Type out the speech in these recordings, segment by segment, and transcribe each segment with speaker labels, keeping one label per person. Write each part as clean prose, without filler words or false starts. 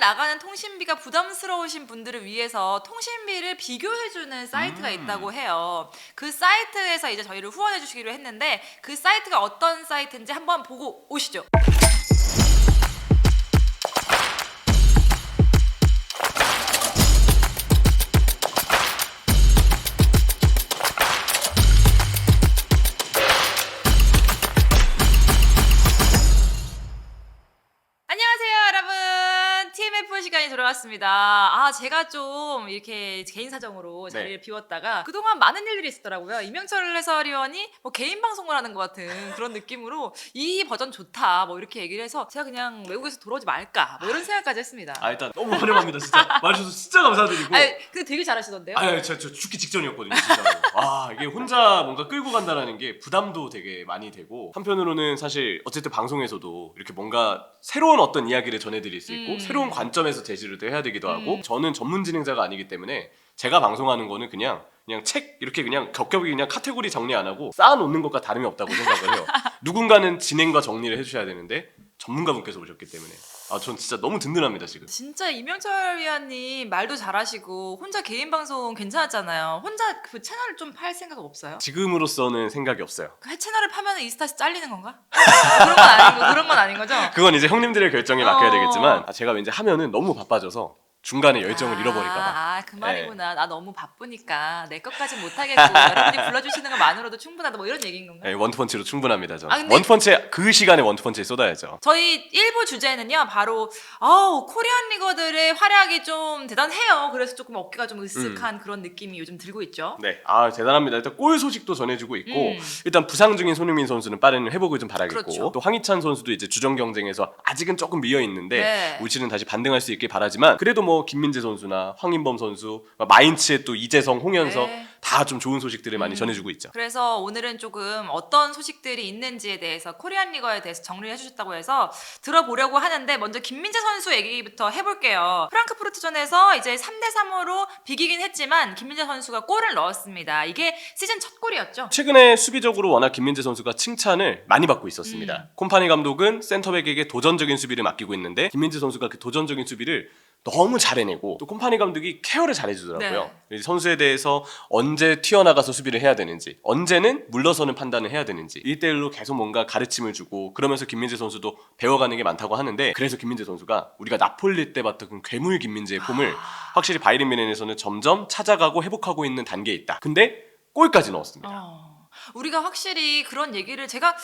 Speaker 1: 나가는 통신비가 부담스러우신 분들을 위해서 통신비를 비교해주는 사이트가 있다고 해요. 그 사이트에서 이제 저희를 후원해 주시기로 했는데 그 사이트가 어떤 사이트인지 한번 보고 오시죠. 시간이 돌아왔습니다. 아, 제가 좀 이렇게 개인 사정으로 자리를 비웠다가 그동안 많은 일들이 있었더라고요. 이명철 해설위원이 뭐 개인 방송을 하는 것 같은 그런 느낌으로 이 버전 좋다 뭐 이렇게 얘기를 해서 제가 그냥 외국에서 돌아오지 말까 뭐 이런 생각까지 했습니다.
Speaker 2: 일단 너무 환영합니다. 진짜 와주셔서 진짜 감사드리고.
Speaker 1: 근데 되게 잘하시던데요?
Speaker 2: 저 죽기 직전이었거든요, 진짜로. 이게 혼자 뭔가 끌고 간다는 게 부담도 되게 많이 되고, 한편으로는 사실 어쨌든 방송에서도 이렇게 뭔가 새로운 어떤 이야기를 전해드릴 수 있고 새로운 관점에서 제시를 해야 되기도 하고, 저는 전문 진행자가 아니기 때문에 제가 방송하는 거는 그냥 책 이렇게 그냥 겹겹이 그냥 카테고리 정리 안 하고 쌓아놓는 것과 다름이 없다고 생각을 해요. 누군가는 진행과 정리를 해주셔야 되는데 전문가분께서 오셨기 때문에 전 진짜 너무 든든합니다 지금.
Speaker 1: 진짜 이명철 위원님 말도 잘하시고 혼자 개인 방송 괜찮았잖아요. 혼자 그 채널을 좀 팔 생각 없어요?
Speaker 2: 지금으로서는 생각이 없어요.
Speaker 1: 그 채널을 파면 인스타에서 잘리는 건가? 그런 건 아닌 거죠?
Speaker 2: 그건 이제 형님들의 결정에 맡겨야 되겠지만 제가 왠지 하면은 너무 바빠져서 중간에 열정을 잃어버릴까봐.
Speaker 1: 그 말이구나. 나 너무 바쁘니까 내 것까지 못하겠고 여러분이 불러주시는 것만으로도 충분하다 뭐 이런 얘기인 건가요?
Speaker 2: 네, 원투펀치로 충분합니다. 저.
Speaker 1: 근데
Speaker 2: 원투펀치 그 시간에 원투펀치에 쏟아야죠.
Speaker 1: 저희 1부 주제는요 바로 코리안 리거들의 활약이 좀 대단해요. 그래서 조금 어깨가 좀 으쓱한 그런 느낌이 요즘 들고 있죠.
Speaker 2: 네, 대단합니다. 일단 골 소식도 전해주고 있고 일단 부상 중인 손흥민 선수는 빠른 회복을 좀 바라겠고,
Speaker 1: 그렇죠.
Speaker 2: 또 황희찬 선수도 이제 주전 경쟁에서 아직은 조금 미어 있는데 올 시즌 다시 반등할 수 있길 바라지만, 그래도 뭐 김민재 선수나 황인범 선수, 마인츠의 또 이재성, 홍현석 다 좀 좋은 소식들을 많이 전해주고 있죠.
Speaker 1: 그래서 오늘은 조금 어떤 소식들이 있는지에 대해서 코리안 리거에 대해서 정리를 해주셨다고 해서 들어보려고 하는데, 먼저 김민재 선수 얘기부터 해볼게요. 프랑크푸르트전에서 이제 3대3으로 비기긴 했지만 김민재 선수가 골을 넣었습니다. 이게 시즌 첫 골이었죠.
Speaker 2: 최근에 수비적으로 워낙 김민재 선수가 칭찬을 많이 받고 있었습니다. 콤파니 감독은 센터백에게 도전적인 수비를 맡기고 있는데 김민재 선수가 그 도전적인 수비를 너무 잘 해내고, 또 콤파니 감독이 케어를 잘해주더라고요. 선수에 대해서 언제 튀어나가서 수비를 해야 되는지, 언제는 물러서는 판단을 해야 되는지 1대1로 계속 뭔가 가르침을 주고, 그러면서 김민재 선수도 배워가는 게 많다고 하는데, 그래서 김민재 선수가 우리가 나폴리 때 봤던 그 괴물 김민재의 폼을 확실히 바이에른 뮌헨에서는 점점 찾아가고 회복하고 있는 단계에 있다. 근데 골까지 넣었습니다.
Speaker 1: 우리가 확실히 그런 얘기를 제가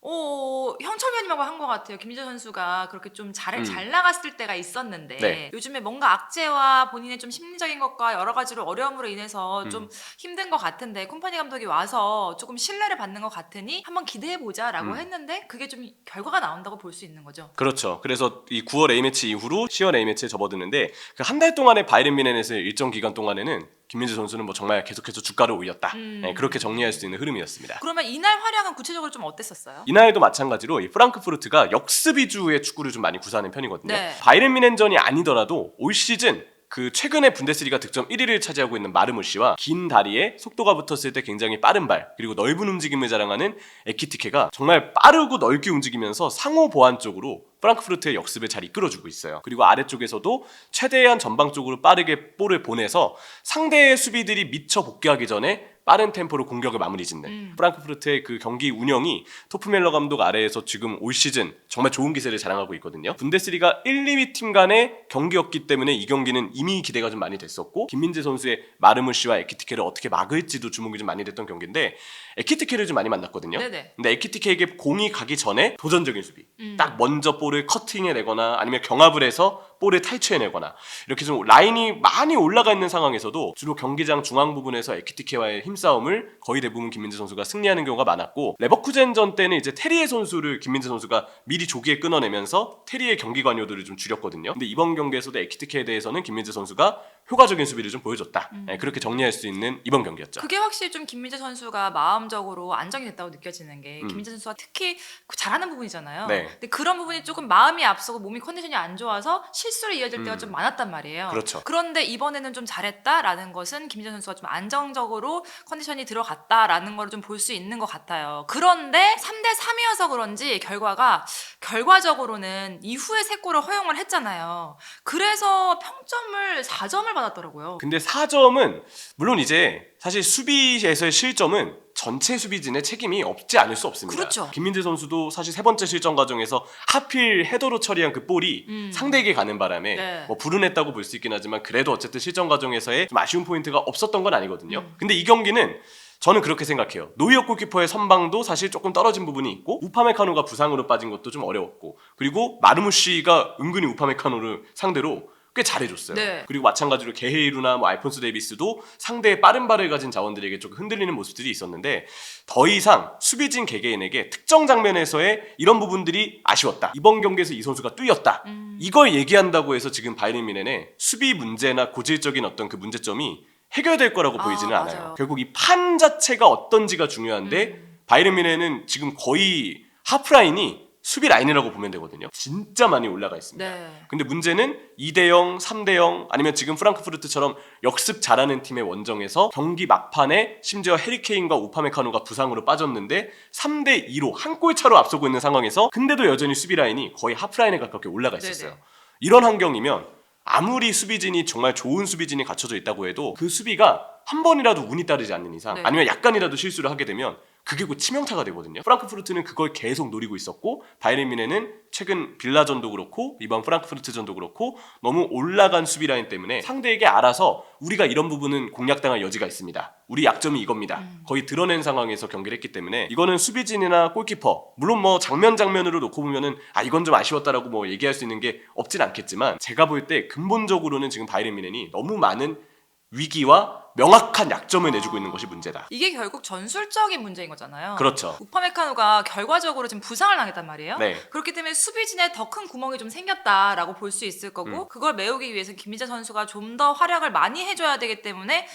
Speaker 1: 형철 위원님하고 한 것 같아요. 김민재 선수가 그렇게 좀 잘 나갔을 때가 있었는데 요즘에 뭔가 악재와 본인의 좀 심리적인 것과 여러 가지로 어려움으로 인해서 좀 힘든 것 같은데, 콤파니 감독이 와서 조금 신뢰를 받는 것 같으니 한번 기대해보자라고 했는데 그게 좀 결과가 나온다고 볼 수 있는 거죠.
Speaker 2: 그렇죠. 그래서 이 9월 A매치 이후로 10월 A매치에 접어드는데, 그 한 달 동안의 바이에른 뮌헨에서 일정 기간 동안에는 김민재 선수는 뭐 정말 계속해서 주가를 올렸다. 그렇게 정리할 수 있는 흐름이었습니다.
Speaker 1: 그러면 이날 활약은 구체적으로 좀 어땠었어요?
Speaker 2: 이날도 마찬가지로 이 프랑크푸르트가 역습 위주의 축구를 좀 많이 구사하는 편이거든요. 바이에른 뮌헨전이 아니더라도 올 시즌 그 최근에 분데스리가 득점 1위를 차지하고 있는 마르무시와 긴 다리에 속도가 붙었을 때 굉장히 빠른 발, 그리고 넓은 움직임을 자랑하는 에키티케가 정말 빠르고 넓게 움직이면서 상호 보완 쪽으로 프랑크푸르트의 역습을 잘 이끌어주고 있어요. 그리고 아래쪽에서도 최대한 전방쪽으로 빠르게 볼을 보내서 상대의 수비들이 미처 복귀하기 전에 빠른 템포로 공격을 마무리 짓는 프랑크푸르트의 그 경기 운영이 토프멜러 감독 아래에서 지금 올 시즌 정말 좋은 기세를 자랑하고 있거든요. 분데스리가 1, 2위 팀 간의 경기였기 때문에 이 경기는 이미 기대가 좀 많이 됐었고, 김민재 선수의 마르무시와 에키티케를 어떻게 막을지도 주목이 좀 많이 됐던 경기인데, 에키티케를 좀 많이 만났거든요. 근데 에키티케에게 공이 가기 전에 도전적인 수비, 딱 먼저 볼을 커팅해내거나 아니면 경합을 해서 볼을 탈취해내거나, 이렇게 좀 라인이 많이 올라가 있는 상황에서도 주로 경기장 중앙 부분에서 에키티케와의 힘싸움을 거의 대부분 김민재 선수가 승리하는 경우가 많았고, 레버쿠젠전 때는 이제 테리에 선수를 김민재 선수가 미리 조기에 끊어내면서 테리의 경기 관여도를 좀 줄였거든요. 근데 이번 경기에서도 에키티케에 대해서는 김민재 선수가 효과적인 수비를 좀 보여줬다. 그렇게 정리할 수 있는 이번 경기였죠.
Speaker 1: 그게 확실히 좀 김민재 선수가 마음적으로 안정이 됐다고 느껴지는 게, 김민재 선수가 특히 잘하는 부분이잖아요. 근데 그런 부분이 조금 마음이 앞서고 몸이 컨디션이 안 좋아서 실수로 이어질 때가 좀 많았단 말이에요.
Speaker 2: 그렇죠.
Speaker 1: 그런데 이번에는 좀 잘했다라는 것은 김민재 선수가 좀 안정적으로 컨디션이 들어갔다라는 걸 좀 볼 수 있는 것 같아요. 그런데 3대3이어서 그런지 결과가 결과적으로는 이후에 3골을 허용을 했잖아요. 그래서 평점을 4점을 받았더라고요.
Speaker 2: 근데 4점은 물론 이제 사실 수비에서의 실점은 전체 수비진의 책임이 없지 않을 수 없습니다.
Speaker 1: 그렇죠.
Speaker 2: 김민재 선수도 사실 3번째 실점 과정에서 하필 헤더로 처리한 그 볼이 상대에게 가는 바람에
Speaker 1: 네.
Speaker 2: 뭐 불운했다고 볼 수 있긴 하지만 그래도 어쨌든 실점 과정에서의 좀 아쉬운 포인트가 없었던 건 아니거든요. 근데 이 경기는 저는 그렇게 생각해요. 노이어 골키퍼의 선방도 사실 조금 떨어진 부분이 있고 우파메카노가 부상으로 빠진 것도 좀 어려웠고 그리고 마르무시가 은근히 우파메카노를 상대로 꽤 잘해줬어요.
Speaker 1: 네.
Speaker 2: 그리고 마찬가지로 게헤이루나 뭐 알폰스 데이비스도 상대의 빠른 발을 가진 자원들에게 조금 흔들리는 모습들이 있었는데 더 이상 수비진 개개인에게 특정 장면에서의 이런 부분들이 아쉬웠다. 이번 경기에서 이 선수가 뚜였다. 이걸 얘기한다고 해서 지금 바이에른 뮌헨의 수비 문제나 고질적인 어떤 그 문제점이 해결될 거라고 보이지는
Speaker 1: 맞아요.
Speaker 2: 않아요. 결국 이 판 자체가 어떤지가 중요한데 바이에른 뮌헨은 지금 거의 하프라인이 수비 라인이라고 보면 되거든요. 진짜 많이 올라가 있습니다.
Speaker 1: 네.
Speaker 2: 근데 문제는 2대0, 3대0 아니면 지금 프랑크푸르트처럼 역습 잘하는 팀의 원정에서 경기 막판에 심지어 해리케인과 우파메카노가 부상으로 빠졌는데 3대2로 한 골 차로 앞서고 있는 상황에서 근데도 여전히 수비 라인이 거의 하프라인에 가깝게 올라가 있었어요.
Speaker 1: 네네.
Speaker 2: 이런 환경이면 아무리 수비진이 정말 좋은 수비진이 갖춰져 있다고 해도 그 수비가 한 번이라도 운이 따르지 않는 이상
Speaker 1: 네.
Speaker 2: 아니면 약간이라도 실수를 하게 되면 그게 곧 치명타가 되거든요. 프랑크푸르트는 그걸 계속 노리고 있었고 바이에른 뮌헨은 최근 빌라전도 그렇고 이번 프랑크푸르트전도 그렇고 너무 올라간 수비 라인 때문에 상대에게 알아서 우리가 이런 부분은 공략당할 여지가 있습니다. 우리 약점이 이겁니다. 거의 드러낸 상황에서 경기를 했기 때문에 이거는 수비진이나 골키퍼 물론 뭐 장면으로 놓고 보면은 아 이건 좀 아쉬웠다라고 뭐 얘기할 수 있는 게 없진 않겠지만 제가 볼 때 근본적으로는 지금 바이에른 뮌헨이 너무 많은 위기와 명확한 약점을 내주고 있는 것이 문제다.
Speaker 1: 이게 결국 전술적인 문제인 거잖아요.
Speaker 2: 그렇죠.
Speaker 1: 우파메카노가 결과적으로 지금 부상을 당했단 말이에요.
Speaker 2: 네.
Speaker 1: 그렇기 때문에 수비진에 더 큰 구멍이 좀 생겼다라고 볼 수 있을 거고 그걸 메우기 위해서 김민재 선수가 좀 더 활약을 많이 해줘야 되기 때문에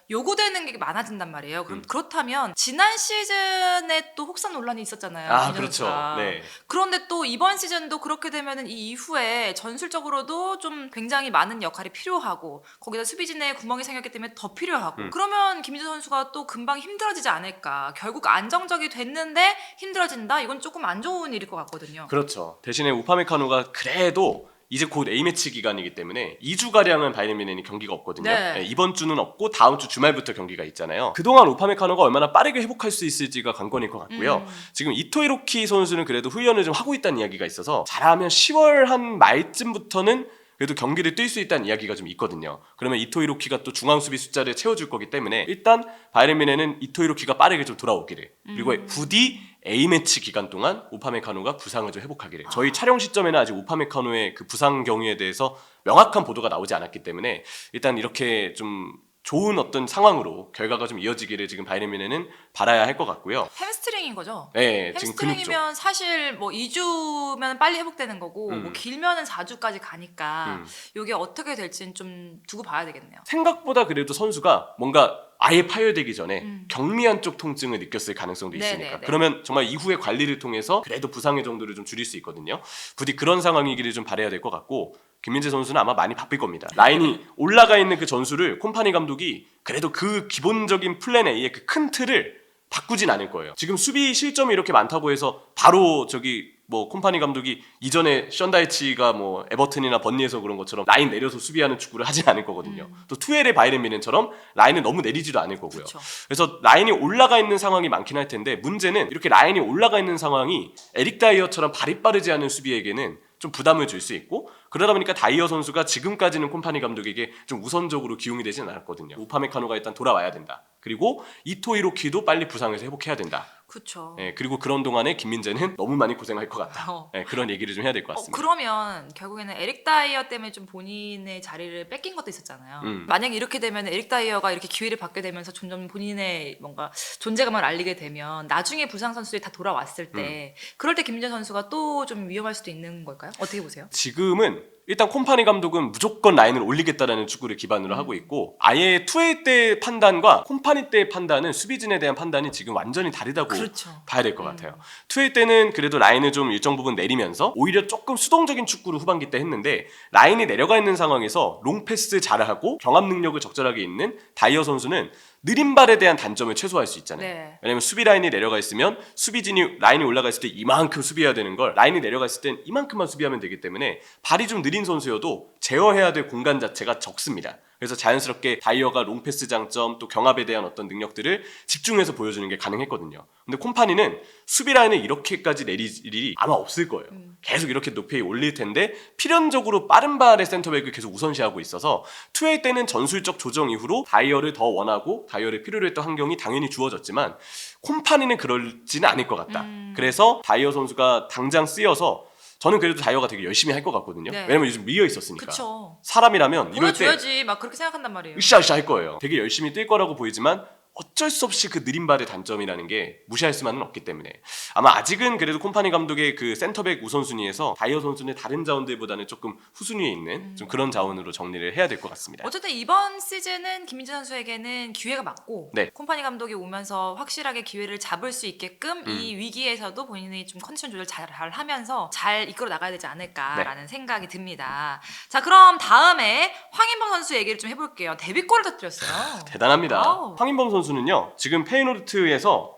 Speaker 1: 요구되는 게 많아진단 말이에요. 그럼 그렇다면 지난 시즌에 또 혹사 논란이 있었잖아요.
Speaker 2: 아
Speaker 1: 김민재
Speaker 2: 그렇죠.
Speaker 1: 선수가.
Speaker 2: 네.
Speaker 1: 그런데 또 이번 시즌도 그렇게 되면은 이 이후에 전술적으로도 좀 굉장히 많은 역할이 필요하고 거기다 수비진에 구멍이 생겼기 때문에 더 필요하고 그러면 김민재 선수가 또 금방 힘들어지지 않을까. 결국 안정적이 됐는데 힘들어진다. 이건 조금 안 좋은 일일 것 같거든요.
Speaker 2: 그렇죠. 대신에 우파메카노가 그래도 이제 곧 A매치 기간이기 때문에 2주가량은 바이에른 뮌헨이 경기가 없거든요.
Speaker 1: 네.
Speaker 2: 네, 이번 주는 없고 다음 주 주말부터 경기가 있잖아요. 그동안 우파메카노가 얼마나 빠르게 회복할 수 있을지가 관건일 것 같고요. 지금 이토 히로키 선수는 그래도 훈련을 좀 하고 있다는 이야기가 있어서 잘하면 10월 한 말쯤부터는 그래도 경기를 뛸 수 있다는 이야기가 좀 있거든요. 그러면 이토 히로키가 또 중앙 수비 숫자를 채워줄 거기 때문에 일단 바이에른 뮌헨은 이토 히로키가 빠르게 좀 돌아오기를 그리고 부디 A매치 기간 동안 우파메카노가 부상을 좀 회복하기를 저희 촬영 시점에는 아직 우파메카노의 그 부상 경위에 대해서 명확한 보도가 나오지 않았기 때문에 일단 이렇게 좀 좋은 어떤 상황으로 결과가 좀 이어지기를 지금 바이에른 뮌헨은 바라야 할 것 같고요.
Speaker 1: 햄스트링인 거죠?
Speaker 2: 네, 지금 근육 쪽.
Speaker 1: 햄스트링이면 사실 뭐 2주면 빨리 회복되는 거고 뭐 길면은 4주까지 가니까 이게 어떻게 될지는 좀 두고 봐야 되겠네요.
Speaker 2: 생각보다 그래도 선수가 뭔가 아예 파열되기 전에 경미한 쪽 통증을 느꼈을 가능성도 있으니까
Speaker 1: 네네네.
Speaker 2: 그러면 정말 이후의 관리를 통해서 그래도 부상의 정도를 좀 줄일 수 있거든요. 부디 그런 상황이기를 좀 바라야 될 것 같고 김민재 선수는 아마 많이 바쁠 겁니다. 라인이 올라가 있는 그 전술을 콤파니 감독이 그래도 그 기본적인 플랜 A의 그 큰 틀을 바꾸진 않을 거예요. 지금 수비 실점이 이렇게 많다고 해서 바로 저기 뭐 콤파니 감독이 이전에 션다이치가 뭐 에버튼이나 번니에서 그런 것처럼 라인 내려서 수비하는 축구를 하진 않을 거거든요. 또 투엘의 바이에른 뮌헨처럼 라인을 너무 내리지도 않을 거고요.
Speaker 1: 그쵸.
Speaker 2: 그래서 라인이 올라가 있는 상황이 많긴 할 텐데 문제는 이렇게 라인이 올라가 있는 상황이 에릭 다이어처럼 발이 빠르지 않은 수비에게는 좀 부담을 줄 수 있고 그러다 보니까 다이어 선수가 지금까지는 콤파니 감독에게 좀 우선적으로 기용이 되진 않았거든요. 우파메카노가 일단 돌아와야 된다. 그리고 이토 히로키도 빨리 부상에서 회복해야 된다.
Speaker 1: 그렇죠.
Speaker 2: 네, 그리고 그런 동안에 김민재는 너무 많이 고생할 것 같다. 네, 그런 얘기를 좀 해야 될 것 같습니다.
Speaker 1: 그러면 결국에는 에릭 다이어 때문에 좀 본인의 자리를 뺏긴 것도 있었잖아요. 만약에 이렇게 되면 에릭 다이어가 이렇게 기회를 받게 되면서 점점 본인의 뭔가 존재감을 알리게 되면 나중에 부상 선수들이 다 돌아왔을 때 그럴 때 김민재 선수가 또 좀 위험할 수도 있는 걸까요? 어떻게 보세요?
Speaker 2: 지금은 일단 콤파니 감독은 무조건 라인을 올리겠다라는 축구를 기반으로 하고 있고 아예 투웨이 때 판단과 콤파니 때의 판단은 수비진에 대한 판단이 지금 완전히 다르다고
Speaker 1: 그렇죠.
Speaker 2: 봐야 될 것 같아요. 투웨이 때는 그래도 라인을 좀 일정 부분 내리면서 오히려 조금 수동적인 축구를 후반기 때 했는데 라인이 내려가 있는 상황에서 롱패스 잘하고 경합 능력을 적절하게 있는 다이어 선수는 느린 발에 대한 단점을 최소화할 수 있잖아요.
Speaker 1: 네.
Speaker 2: 왜냐면 수비 라인이 내려가 있으면 수비진이 라인이 올라가 있을 때 이만큼 수비해야 되는 걸 라인이 내려가 있을 땐 이만큼만 수비하면 되기 때문에 발이 좀 느린 선수여도 제어해야 될 공간 자체가 적습니다. 그래서 자연스럽게 다이어가 롱패스 장점 또 경합에 대한 어떤 능력들을 집중해서 보여주는 게 가능했거든요. 근데 콤파니는 수비 라인을 이렇게까지 내릴 일이 아마 없을 거예요. 계속 이렇게 높이 올릴 텐데 필연적으로 빠른 발의 센터백을 계속 우선시하고 있어서 투웨이 때는 전술적 조정 이후로 다이어를 더 원하고 다이어를 필요로 했던 환경이 당연히 주어졌지만 콤파니는 그러지는 않을 것 같다. 그래서 다이어 선수가 당장 쓰여서 저는 그래도 다이어가 되게 열심히 할 것 같거든요.
Speaker 1: 네.
Speaker 2: 왜냐면 요즘 미어 있었으니까.
Speaker 1: 그쵸.
Speaker 2: 사람이라면 이럴 때
Speaker 1: 보여줘야지 막 그렇게 생각한단 말이에요.
Speaker 2: 으쌰으쌰 할 거예요. 되게 열심히 뛸 거라고 보이지만 어쩔 수 없이 그 느린 발의 단점이라는 게 무시할 수만은 없기 때문에 아마 아직은 그래도 콤파니 감독의 그 센터백 우선순위에서 다이어 선수는 다른 자원들보다는 조금 후순위에 있는 좀 그런 자원으로 정리를 해야 될 것 같습니다.
Speaker 1: 어쨌든 이번 시즌은 김민재 선수에게는 기회가 맞고
Speaker 2: 네.
Speaker 1: 콤파니 감독이 오면서 확실하게 기회를 잡을 수 있게끔 이 위기에서도 본인이 좀 컨디션 조절 잘 하면서 잘 이끌어 나가야 되지 않을까라는 생각이 듭니다. 자, 그럼 다음에 황인범 선수 얘기를 좀 해볼게요. 데뷔골을 터뜨렸어요.
Speaker 2: 대단합니다.
Speaker 1: 와우.
Speaker 2: 황인범 선수는요 지금 페이노르트에서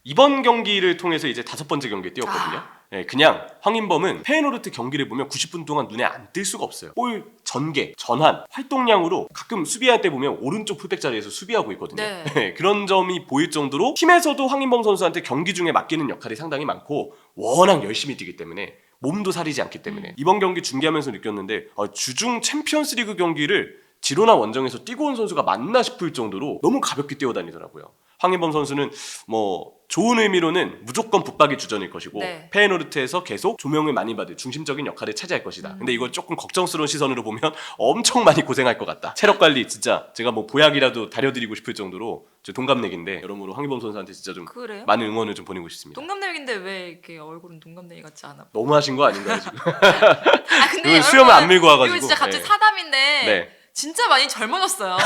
Speaker 2: 이번 경기를 통해서 이제 5번째 경기에 뛰었거든요. 네, 그냥 황인범은 페이노르트 경기를 보면 90분 동안 눈에 안 띌 수가 없어요. 볼 전개, 전환, 활동량으로 가끔 수비할 때 보면 오른쪽 풀백 자리에서 수비하고 있거든요.
Speaker 1: 네.
Speaker 2: 네, 그런 점이 보일 정도로 팀에서도 황인범 선수한테 경기 중에 맡기는 역할이 상당히 많고 워낙 열심히 뛰기 때문에 몸도 사리지 않기 때문에 이번 경기 중계하면서 느꼈는데 주중 챔피언스리그 경기를 지로나 원정에서 뛰고 온 선수가 맞나 싶을 정도로 너무 가볍게 뛰어다니더라고요. 황인범 선수는 뭐 좋은 의미로는 무조건 붙박이 주전일 것이고
Speaker 1: 네.
Speaker 2: 페이노르트에서 계속 조명을 많이 받을 중심적인 역할을 차지할 것이다. 근데 이걸 조금 걱정스러운 시선으로 보면 엄청 많이 고생할 것 같다. 체력 관리 진짜 제가 뭐 보약이라도 다려드리고 싶을 정도로 동갑내기인데 여러모로 황인범 선수한테 진짜 좀
Speaker 1: 그래요?
Speaker 2: 많은 응원을 좀 보내고 싶습니다.
Speaker 1: 동갑내기인데 왜 이렇게 얼굴은 동갑내기 같지 않아?
Speaker 2: 너무 하신 거 아닌가요 지금?
Speaker 1: 아 근데
Speaker 2: 수염을 안 밀고 와가지고.
Speaker 1: 이거 진짜 갑자기
Speaker 2: 네.
Speaker 1: 사담인데
Speaker 2: 네.
Speaker 1: 진짜 많이 젊어졌어요.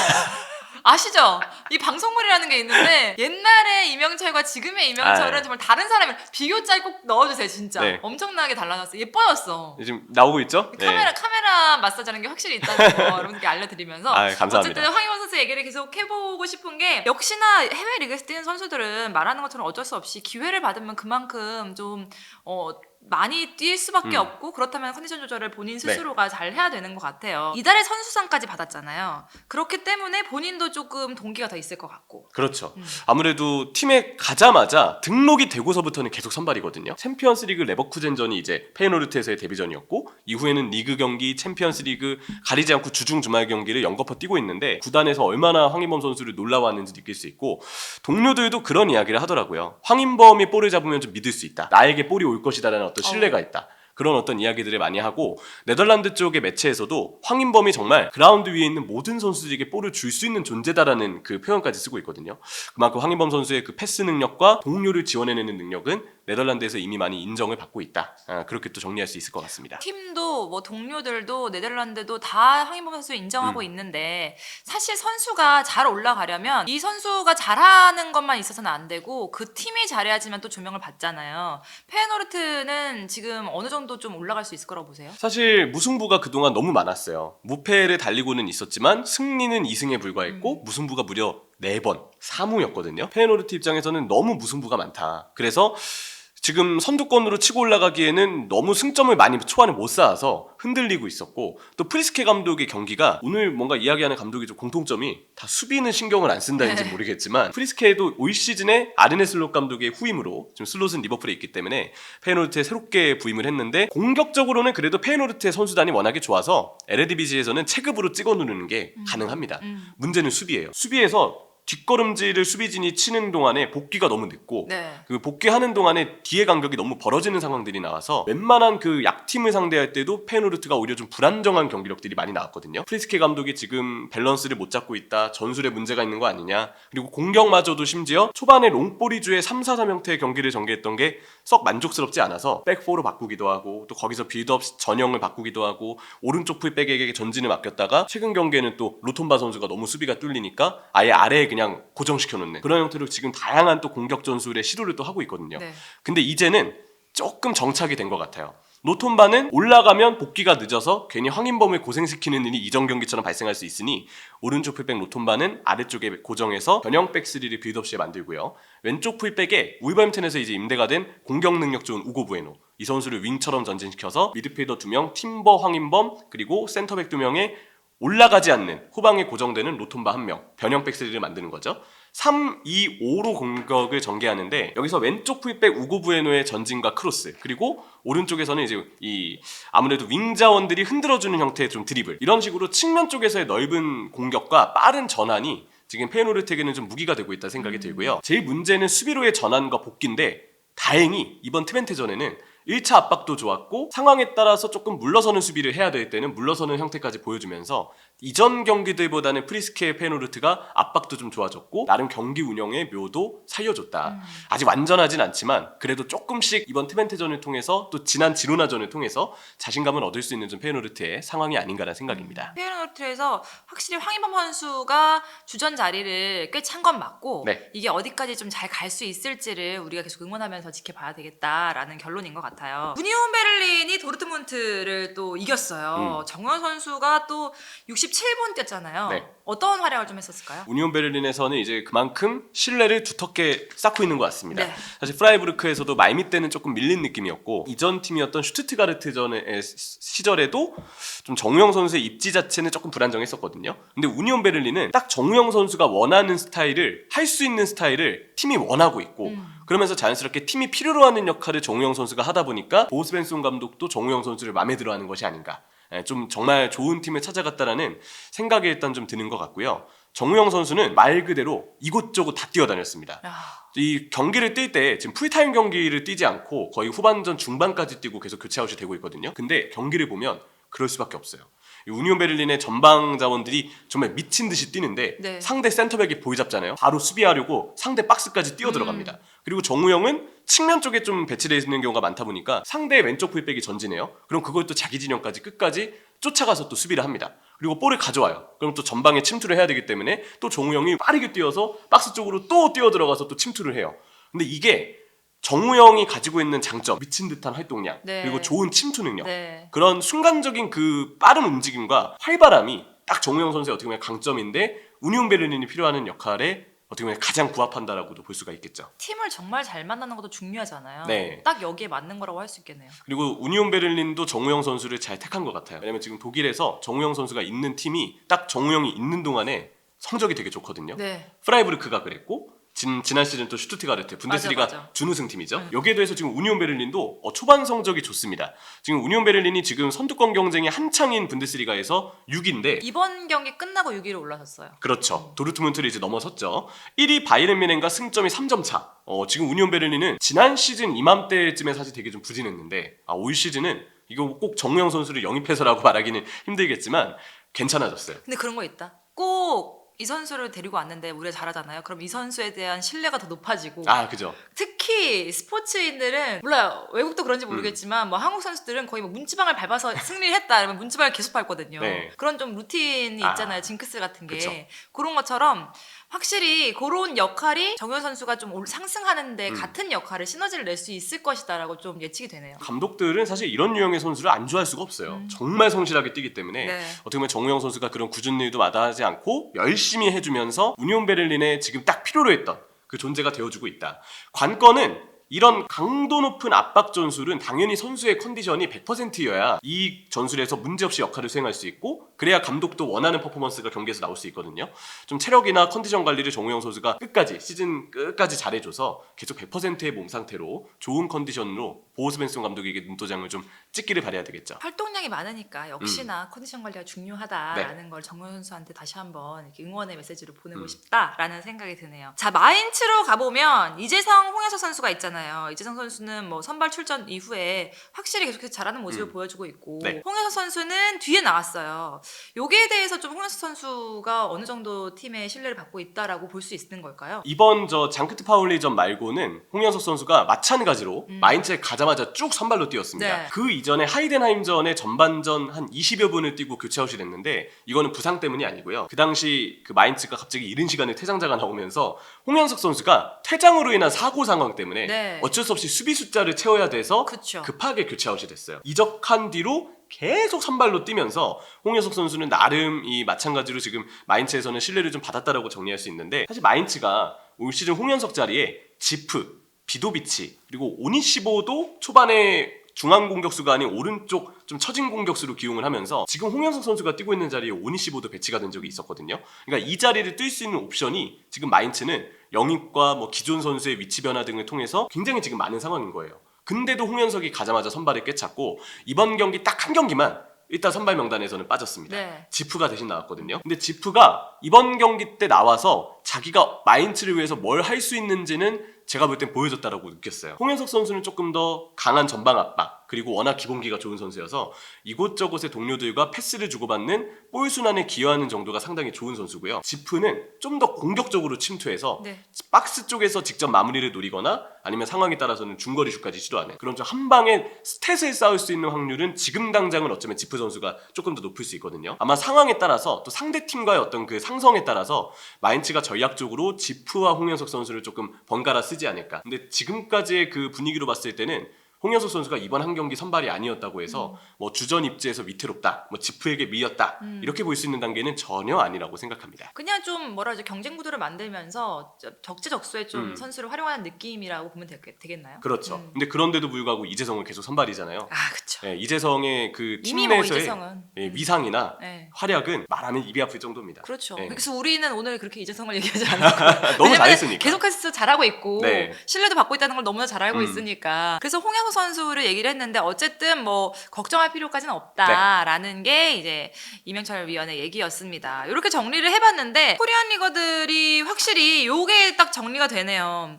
Speaker 1: 아시죠? 이 방송물이라는 게 있는데 옛날의 이명철과 지금의 이명철은 정말 다른 사람을 비교짤 꼭 넣어주세요 진짜.
Speaker 2: 네.
Speaker 1: 엄청나게 달라졌어. 예뻐졌어.
Speaker 2: 지금 나오고 있죠?
Speaker 1: 카메라 마사지하는 게 확실히 있다는 거 여러분께 알려드리면서
Speaker 2: 감사합니다.
Speaker 1: 어쨌든 황희원 선수 얘기를 계속 해보고 싶은 게 역시나 해외 리그에서 뛰는 선수들은 말하는 것처럼 어쩔 수 없이 기회를 받으면 그만큼 좀 많이 뛸 수밖에 없고 그렇다면 컨디션 조절을 본인 스스로가 잘 해야 되는 것 같아요. 이달에 선수상까지 받았잖아요. 그렇기 때문에 본인도 조금 동기가 더 있을 것 같고.
Speaker 2: 그렇죠. 아무래도 팀에 가자마자 등록이 되고서부터는 계속 선발이거든요. 챔피언스리그 레버쿠젠전이 이제 페이노르트에서의 데뷔전이었고 이후에는 리그 경기, 챔피언스리그 가리지 않고 주중 주말 경기를 연거푸 뛰고 있는데 구단에서 얼마나 황인범 선수를 놀라워하는지 느낄 수 있고 동료들도 그런 이야기를 하더라고요. 황인범이 볼을 잡으면 좀 믿을 수 있다. 나에게 볼이 올 것이다라는 어떤 신뢰가 있다. 그런 어떤 이야기들을 많이 하고 네덜란드 쪽의 매체에서도 황인범이 정말 그라운드 위에 있는 모든 선수들에게 볼을 줄 수 있는 존재다라는 그 표현까지 쓰고 있거든요. 그만큼 황인범 선수의 그 패스 능력과 동료를 지원해내는 능력은 네덜란드에서 이미 많이 인정을 받고 있다. 그렇게 또 정리할 수 있을 것 같습니다.
Speaker 1: 팀도 뭐 동료들도 네덜란드도 다 황인범 선수 인정하고 있는데 사실 선수가 잘 올라가려면 이 선수가 잘하는 것만 있어서는 안 되고 그 팀이 잘해야지만 또 조명을 받잖아요. 페이노르트는 지금 어느 정도 좀 올라갈 수 있을 거라고 보세요?
Speaker 2: 사실 무승부가 그동안 너무 많았어요. 무패를 달리고는 있었지만 승리는 2승에 불과했고 무승부가 무려 4번, 3무였거든요. 페이노르트 입장에서는 너무 무승부가 많다. 그래서 지금 선두권으로 치고 올라가기에는 너무 승점을 많이 초반에 못 쌓아서 흔들리고 있었고 또 프리스케 감독의 경기가 오늘 뭔가 이야기하는 감독의 좀 공통점이 다 수비는 신경을 안 쓴다는지 모르겠지만 프리스케도 올 시즌에 아르네 슬롯 감독의 후임으로 지금 슬롯은 리버풀에 있기 때문에 페이노르트에 새롭게 부임을 했는데 공격적으로는 그래도 페이노르트의 선수단이 워낙에 좋아서 에레디비지에서는 체급으로 찍어 누르는 게 가능합니다. 문제는 수비예요. 수비에서 뒷걸음질을 수비진이 치는 동안에 복귀가 너무 늦고 그 복귀하는 동안에 뒤에 간격이 너무 벌어지는 상황들이 나와서 웬만한 그 약팀을 상대할 때도 페이노르트가 오히려 좀 불안정한 경기력들이 많이 나왔거든요. 프리스케 감독이 지금 밸런스를 못 잡고 있다. 전술에 문제가 있는 거 아니냐. 그리고 공격마저도 심지어 초반에 롱볼 위주의 3-4-3 형태의 경기를 전개했던 게 썩 만족스럽지 않아서 백4로 바꾸기도 하고 또 거기서 빌드업 전형을 바꾸기도 하고 오른쪽 풀백에게 전진을 맡겼다가 최근 경기에는 또 로톤바 선수가 너무 수비가 뚫리니까 아예 아래에 그냥 고정시켜놓는 그런 형태로 지금 다양한 또 공격 전술의 시도를 또 하고 있거든요. 근데 이제는 조금 정착이 된 것 같아요. 로톤바는 올라가면 복귀가 늦어서 괜히 황인범을 고생시키는 일이 이전 경기처럼 발생할 수 있으니 오른쪽 풀백 로톤바는 아래쪽에 고정해서 변형 백스리를 빌드업 시에 만들고요. 왼쪽 풀백에 울버햄튼에서 이제 임대가 된 공격 능력 좋은 우고 부에노, 이 선수를 윙처럼 전진시켜서 미드필더 2명, 팀버 황인범, 그리고 센터백 2명에 올라가지 않는 후방에 고정되는 로톤바 1명, 변형 백스리를 만드는 거죠. 3-2-5로 공격을 전개하는데 여기서 왼쪽 풀백 우고 부에노의 전진과 크로스, 그리고 오른쪽에서는 이제 이 아무래도 윙 자원들이 흔들어주는 형태의 좀 드리블, 이런 식으로 측면 쪽에서의 넓은 공격과 빠른 전환이 지금 페이노르트에게는 좀 무기가 되고 있다 생각이 들고요. 제일 문제는 수비로의 전환과 복귀인데 다행히 이번 트벤테전에는 1차 압박도 좋았고 상황에 따라서 조금 물러서는 수비를 해야 될 때는 물러서는 형태까지 보여주면서 이전 경기들보다는 프리스케의 페노르트가 압박도 좀 좋아졌고 나름 경기 운영의 묘도 살려줬다. 아직 완전하진 않지만 그래도 조금씩 이번 트벤테전을 통해서 또 지난 지로나전을 통해서 자신감을 얻을 수 있는 좀 페노르트의 상황이 아닌가라는 생각입니다.
Speaker 1: 페노르트에서 확실히 황인범 선수가 주전 자리를 꽤 찬 건 맞고
Speaker 2: 네.
Speaker 1: 이게 어디까지 좀 잘 갈 수 있을지를 우리가 계속 응원하면서 지켜봐야 되겠다라는 결론인 것 같아요. 우니온 베를린이 도르트문트를 또 이겼어요. 정우영 선수가 또 67분 뛰었잖아요.
Speaker 2: 네.
Speaker 1: 어떤 활약을 좀 했었을까요?
Speaker 2: 우니온 베를린에서는 이제 그만큼 신뢰를 두텁게 쌓고 있는 것 같습니다.
Speaker 1: 네.
Speaker 2: 사실 프라이부르크에서도 말미 때는 조금 밀린 느낌이었고 이전 팀이었던 슈투트가르트전의 시절에도 좀 정우영 선수의 입지 자체는 조금 불안정했었거든요. 근데 우니온 베를린은 딱 정우영 선수가 원하는 스타일을 할 수 있는 스타일을 팀이 원하고 있고 그러면서 자연스럽게 팀이 필요로 하는 역할을 정우영 선수가 하다 보니까 보스 벤송 감독도 정우영 선수를 마음에 들어하는 것이 아닌가, 좀 정말 좋은 팀을 찾아갔다라는 생각이 일단 좀 드는 것 같고요. 정우영 선수는 말 그대로 이곳저곳 다 뛰어다녔습니다. 이 경기를 뛸 때 지금 풀타임 경기를 뛰지 않고 거의 후반전 중반까지 뛰고 계속 교체 아웃이 되고 있거든요. 근데 경기를 보면 그럴 수밖에 없어요. 우니온 베를린의 전방 자원들이 정말 미친 듯이 뛰는데
Speaker 1: 네.
Speaker 2: 상대 센터백이 보이 잡잖아요. 바로 수비하려고 상대 박스까지 뛰어 들어갑니다. 그리고 정우영은 측면 쪽에 좀 배치되어 있는 경우가 많다 보니까 상대의 왼쪽 풀백이 전진해요. 그럼 그걸 또 자기 진영까지 끝까지 쫓아가서 또 수비를 합니다. 그리고 볼을 가져와요. 그럼 또 전방에 침투를 해야 되기 때문에 또 정우영이 빠르게 뛰어서 박스 쪽으로 또 뛰어 들어가서 또 침투를 해요. 근데 이게 정우영이 가지고 있는 장점, 미친 듯한 활동량,
Speaker 1: 네.
Speaker 2: 그리고 좋은 침투 능력,
Speaker 1: 네.
Speaker 2: 그런 순간적인 그 빠른 움직임과 활발함이 딱 정우영 선수의 어떻게 보면 강점인데 우니온 베를린이 필요하는 역할에 어떻게 보면 가장 부합한다라고도 볼 수가 있겠죠.
Speaker 1: 팀을 정말 잘 만나는 것도 중요하잖아요.
Speaker 2: 네.
Speaker 1: 딱 여기에 맞는 거라고 할 수 있겠네요.
Speaker 2: 그리고 우니온 베를린도 정우영 선수를 잘 택한 것 같아요. 왜냐면 지금 독일에서 정우영 선수가 있는 팀이 딱 정우영이 있는 동안에 성적이 되게 좋거든요.
Speaker 1: 네.
Speaker 2: 프라이부르크가 그랬고 지난 시즌 또 슈투트가르트 분데스리가
Speaker 1: 맞아.
Speaker 2: 준우승 팀이죠. 여기에 대해서 지금 우니온 베를린도 초반 성적이 좋습니다. 지금 우니온 베를린이 지금 선두권 경쟁이 한창인 분데스리가에서 6위인데
Speaker 1: 이번 경기 끝나고 6위로 올라섰어요.
Speaker 2: 그렇죠. 도르트문트를 이제 넘어섰죠. 1위 바이에른 뮌헨과 승점이 3점 차. 지금 우니온 베를린은 지난 시즌 이맘때쯤에 사실 되게 좀 부진했는데 올 시즌은 이거 꼭 정우영 선수를 영입해서라고 말하기는 힘들겠지만 괜찮아졌어요.
Speaker 1: 근데 그런 거 있다. 꼭 이 선수를 데리고 왔는데 우리가 잘하잖아요. 그럼 이 선수에 대한 신뢰가 더 높아지고
Speaker 2: 그죠.
Speaker 1: 특히 스포츠인들은 몰라요. 외국도 그런지 모르겠지만 뭐 한국 선수들은 거의 뭐 문지방을 밟아서 승리를 했다 이러면 문지방을 계속 밟거든요.
Speaker 2: 네.
Speaker 1: 그런 좀 루틴이 있잖아요. 징크스 같은 게.
Speaker 2: 그쵸.
Speaker 1: 그런 것처럼 확실히 그런 역할이 정현 선수가 좀 상승하는데 같은 역할을 시너지를 낼 수 있을 것이다라고 좀 예측이 되네요.
Speaker 2: 감독들은 사실 이런 유형의 선수를 안 좋아할 수가 없어요. 정말 성실하게 뛰기 때문에
Speaker 1: 네.
Speaker 2: 어떻게 보면 정우영 선수가 그런 굳은 일도 마다하지 않고 열심히 해주면서 우니온 베를린에 지금 딱 필요로 했던 그 존재가 되어주고 있다. 관건은 이런 강도 높은 압박 전술은 당연히 선수의 컨디션이 100%여야 이 전술에서 문제없이 역할을 수행할 수 있고 그래야 감독도 원하는 퍼포먼스가 경기에서 나올 수 있거든요. 좀 체력이나 컨디션 관리를 정우영 선수가 시즌 끝까지 잘해줘서 계속 100%의 몸 상태로 좋은 컨디션으로 보스 벤송 감독에게 눈도장을 좀 찍기를 바라야 되겠죠.
Speaker 1: 활동량이 많으니까 역시나 컨디션 관리가 중요하다라는 걸 정현 선수한테 다시 한번 이렇게 응원의 메시지를 보내고 싶다라는 생각이 드네요. 자, 마인츠로 가보면 이재성, 홍혜서 선수가 있잖아요. 이재성 선수는 뭐 선발 출전 이후에 확실히 계속해서 잘하는 모습을 보여주고 있고
Speaker 2: 네.
Speaker 1: 홍혜서 선수는 뒤에 나왔어요. 여기에 대해서 좀 홍혜서 선수가 어느 정도 팀의 신뢰를 받고 있다라고 볼 수 있는 걸까요?
Speaker 2: 이번 장크트 파울리전 말고는 홍현석 선수가 마찬가지로 마인츠의 가장 가자마자 쭉 선발로 뛰었습니다.
Speaker 1: 네.
Speaker 2: 그 이전에 하이덴하임전의 전반전 한 20여 분을 뛰고 교체 아웃이 됐는데 이거는 부상 때문이 아니고요. 그 당시 그 마인츠가 갑자기 이른 시간에 퇴장자가 나오면서 홍현석 선수가 퇴장으로 인한 사고 상황 때문에
Speaker 1: 네.
Speaker 2: 어쩔 수 없이 수비 숫자를 채워야 돼서
Speaker 1: 그쵸.
Speaker 2: 급하게 교체 아웃이 됐어요. 이적한 뒤로 계속 선발로 뛰면서 홍현석 선수는 나름 이 마찬가지로 지금 마인츠에서는 신뢰를 좀 받았다라고 정리할 수 있는데 사실 마인츠가 올 시즌 홍현석 자리에 지프, 비도비치 그리고 오니시보도 초반에 중앙 공격수가 아닌 오른쪽 좀 처진 공격수로 기용을 하면서 지금 홍현석 선수가 뛰고 있는 자리에 오니시보도 배치가 된 적이 있었거든요. 그러니까 이 자리를 뛸 수 있는 옵션이 지금 마인츠는 영입과 뭐 기존 선수의 위치 변화 등을 통해서 굉장히 지금 많은 상황인 거예요. 근데도 홍현석이 가자마자 선발을 꿰찼고 이번 경기 딱 한 경기만 일단 선발 명단에서는 빠졌습니다.
Speaker 1: 네.
Speaker 2: 지프가 대신 나왔거든요. 근데 지프가 이번 경기 때 나와서 자기가 마인츠를 위해서 뭘 할 수 있는지는 제가 볼 땐 보여줬다라고 느꼈어요. 홍현석 선수는 조금 더 강한 전방 압박 그리고 워낙 기본기가 좋은 선수여서 이곳저곳의 동료들과 패스를 주고받는 볼 순환에 기여하는 정도가 상당히 좋은 선수고요. 지프는 좀 더 공격적으로 침투해서
Speaker 1: 네.
Speaker 2: 박스 쪽에서 직접 마무리를 노리거나 아니면 상황에 따라서는 중거리 슛까지 시도하는 그런 좀 한 방에 스탯을 쌓을 수 있는 확률은 지금 당장은 어쩌면 지프 선수가 조금 더 높을 수 있거든요. 아마 상황에 따라서 또 상대 팀과의 어떤 그 상성에 따라서 마인츠가 전략적으로 지프와 홍현석 선수를 조금 번갈아 쓰지 않을까. 근데 지금까지의 그 분위기로 봤을 때는 홍현석 선수가 이번 한 경기 선발이 아니었다고 해서 뭐 주전 입지에서 위태롭다, 뭐 지프에게 밀렸다 이렇게 볼 수 있는 단계는 전혀 아니라고 생각합니다.
Speaker 1: 그냥 좀 뭐라 하죠, 경쟁 구도를 만들면서 적재적소에 좀 선수를 활용하는 느낌이라고 보면 되겠나요?
Speaker 2: 그렇죠. 근데 그런데도 불구하고 이재성은 계속 선발이잖아요.
Speaker 1: 아, 그쵸.
Speaker 2: 네, 이재성의 그 팀
Speaker 1: 이미 뭐
Speaker 2: 내에서의
Speaker 1: 이재성은
Speaker 2: 위상이나
Speaker 1: 네.
Speaker 2: 활약은 말하면 입이 아플 정도입니다.
Speaker 1: 그렇죠.
Speaker 2: 네.
Speaker 1: 그래서 우리는 오늘 그렇게 이재성을 얘기하지 않았고
Speaker 2: 너무
Speaker 1: 왜냐면
Speaker 2: 잘했으니까.
Speaker 1: 계속해서 잘하고 있고
Speaker 2: 네.
Speaker 1: 신뢰도 받고 있다는 걸 너무나 잘 알고 있으니까 그래서 홍현석 선수를 얘기를 했는데 어쨌든 뭐 걱정할 필요까지는 없다라는 게 이제 이명철 위원의 얘기였습니다. 이렇게 정리를 해봤는데 코리안 리거들이 확실히 요게 딱 정리가 되네요.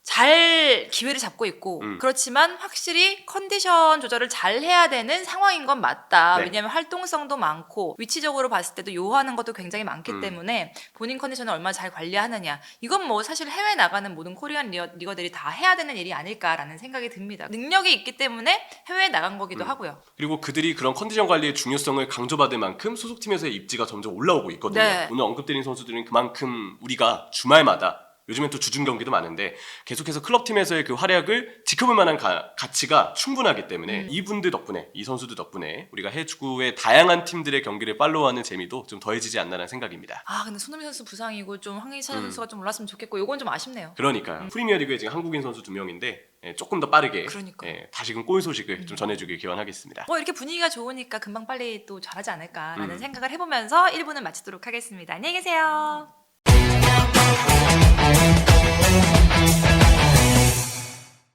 Speaker 1: 잘 기회를 잡고 있고 그렇지만 확실히 컨디션 조절을 잘 해야 되는 상황인 건 맞다.
Speaker 2: 네.
Speaker 1: 왜냐하면 활동성도 많고 위치적으로 봤을 때도 요하는 것도 굉장히 많기 때문에 본인 컨디션을 얼마나 잘 관리하느냐 이건 뭐 사실 해외 나가는 모든 코리안 리거들이 다 해야 되는 일이 아닐까라는 생각이 듭니다. 능력이 있기 때문에 해외에 나간 거기도 하고요.
Speaker 2: 그리고 그들이 그런 컨디션 관리의 중요성을 강조받을 만큼 소속팀에서의 입지가 점점 올라오고 있거든요.
Speaker 1: 네.
Speaker 2: 오늘 언급드린 선수들은 그만큼 우리가 주말마다 요즘엔 또 주중 경기도 많은데 계속해서 클럽팀에서의 그 활약을 지켜볼 만한 가치가 충분하기 때문에 이분들 덕분에 이 선수들 덕분에 우리가 해외 축구의 다양한 팀들의 경기를 팔로우하는 재미도 좀 더해지지 않나라는 생각입니다.
Speaker 1: 아 근데 손흥민 선수 부상이고 좀 황희찬 선수가 좀 올랐으면 좋겠고 요건 좀 아쉽네요.
Speaker 2: 그러니까요. 프리미어리그에 지금 한국인 선수 2명인데 조금 더 빠르게
Speaker 1: 그러니까요.
Speaker 2: 다시금 골 소식을 좀 전해주길 기원하겠습니다.
Speaker 1: 뭐 이렇게 분위기가 좋으니까 금방 빨리 또 잘하지 않을까라는 생각을 해보면서 1부는 마치도록 하겠습니다. 안녕히 계세요.